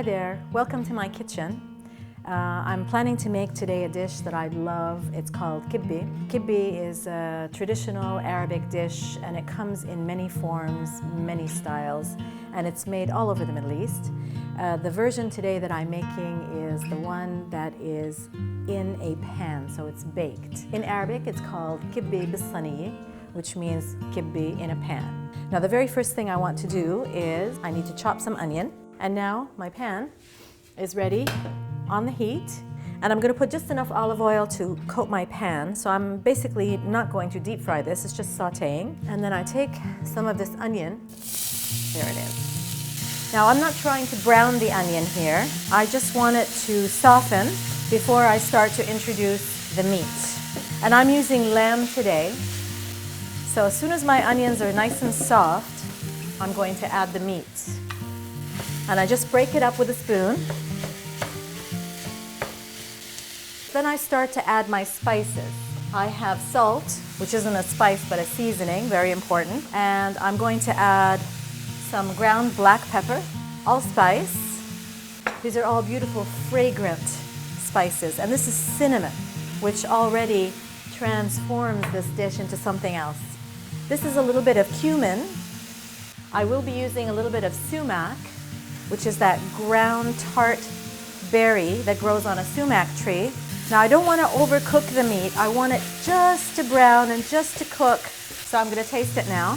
Hi there, welcome to my kitchen. I'm planning to make today a dish that I love. It's called kibbeh. Kibbeh is a traditional Arabic dish and it comes in many forms, many styles, and it's made all over the Middle East. The version today that I'm making is the one that is in a pan, so it's baked. In Arabic, it's called kibbeh bis Sanieh, which means kibbeh in a pan. Now, the very first thing I want to do is I need to chop some onion. And now my pan is ready on the heat. And I'm going to put just enough olive oil to coat my pan. So I'm basically not going to deep fry this, it's just sauteing. And then I take some of this onion. There it is. Now, I'm not trying to brown the onion here. I just want it to soften before I start to introduce the meat. And I'm using lamb today. So as soon as my onions are nice and soft, I'm going to add the meat. And I just break it up with a spoon. Then I start to add my spices. I have salt, which isn't a spice but a seasoning, very important. And I'm going to add some ground black pepper, allspice. These are all beautiful, fragrant spices. And this is cinnamon, which already transforms this dish into something else. This is a little bit of cumin. I will be using a little bit of sumac, which is that ground tart berry that grows on a sumac tree. Now, I don't want to overcook the meat. I want it just to brown and just to cook. So I'm going to taste it now.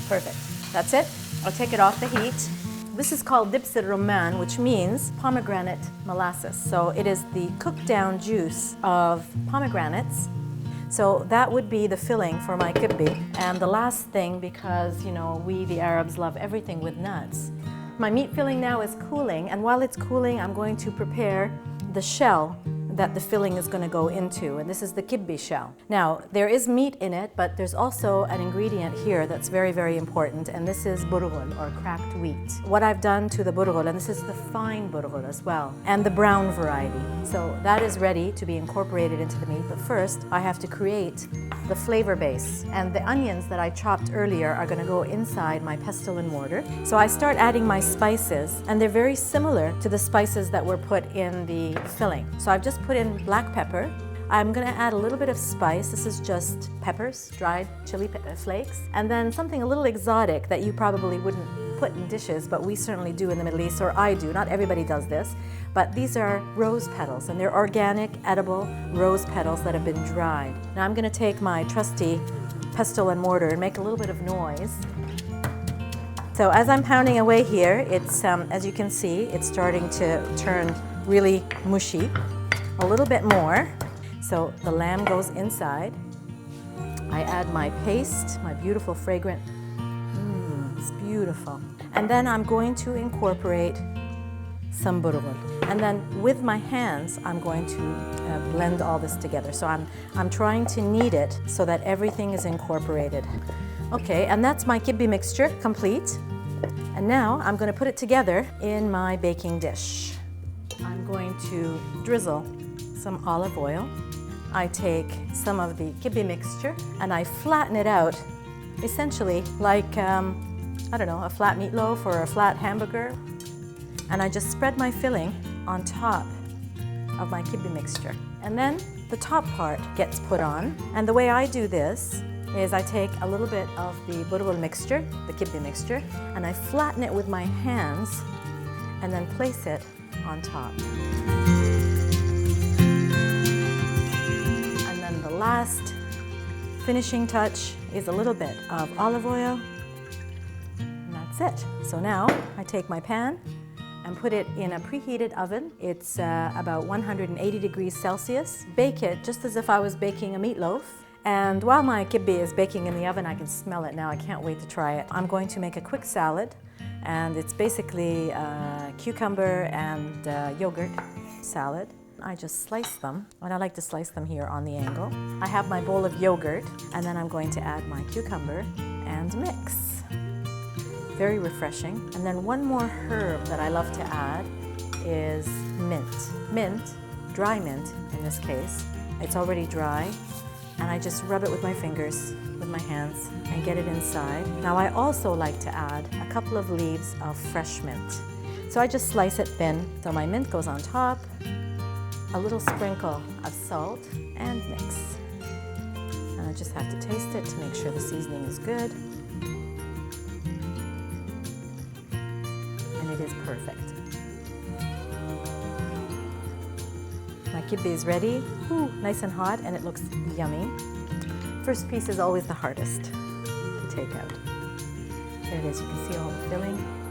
Perfect. That's it. I'll take it off the heat. This is called dibs al-rumman, which means pomegranate molasses. So it is the cooked down juice of pomegranates. So that would be the filling for my kibbeh. And the last thing, because we the Arabs love everything with nuts. My meat filling now is cooling, and while it's cooling, I'm going to prepare the shell that the filling is going to go into, and this is the kibbeh shell. Now, there is meat in it, but there's also an ingredient here that's very, very important, and this is burghul, or cracked wheat. What I've done to the burghul, and this is the fine burghul as well, and the brown variety. So that is ready to be incorporated into the meat, but first I have to create the flavor base. And the onions that I chopped earlier are going to go inside my pestle and mortar. So I start adding my spices, and they're very similar to the spices that were put in the filling. So I've just put in black pepper. I'm going to add a little bit of spice. This is just peppers, dried chili flakes, and then something a little exotic that you probably wouldn't put in dishes, but we certainly do in the Middle East, or I do. Not everybody does this, but these are rose petals, and they're organic, edible rose petals that have been dried. Now I'm going to take my trusty pestle and mortar and make a little bit of noise. So as I'm pounding away here, it's as you can see, it's starting to turn really mushy. A little bit more. So the lamb goes inside. I add my paste, my beautiful fragrant, it's beautiful. And then I'm going to incorporate some burghul. And then with my hands, I'm going to blend all this together. So I'm trying to knead it so that everything is incorporated. Okay, and that's my kibbeh mixture complete. And now I'm going to put it together in my baking dish. I'm going to drizzle some olive oil. I take some of the kibbeh mixture and I flatten it out, essentially like, I don't know, a flat meatloaf or a flat hamburger. And I just spread my filling on top of my kibbeh mixture. And then the top part gets put on. And the way I do this is I take a little bit of the burghul mixture, the kibbeh mixture, and I flatten it with my hands and then place it on top. The last finishing touch is a little bit of olive oil, and that's it. So now I take my pan and put it in a preheated oven. It's about 180 degrees Celsius. Bake it just as if I was baking a meatloaf. And while my kibbeh is baking in the oven, I can smell it now. I can't wait to try it. I'm going to make a quick salad, and it's basically cucumber and yogurt salad. I just slice them, and I like to slice them here on the angle. I have my bowl of yogurt, and then I'm going to add my cucumber and mix. Very refreshing. And then one more herb that I love to add is mint. Mint, dry mint in this case. It's already dry, and I just rub it with my fingers, with my hands, and get it inside. Now I also like to add a couple of leaves of fresh mint. So I just slice it thin, so my mint goes on top, a little sprinkle of salt, and mix. And I just have to taste it to make sure the seasoning is good. And it is perfect. My kibbeh is ready, ooh, nice and hot, and it looks yummy. First piece is always the hardest to take out. There it is, you can see all the filling.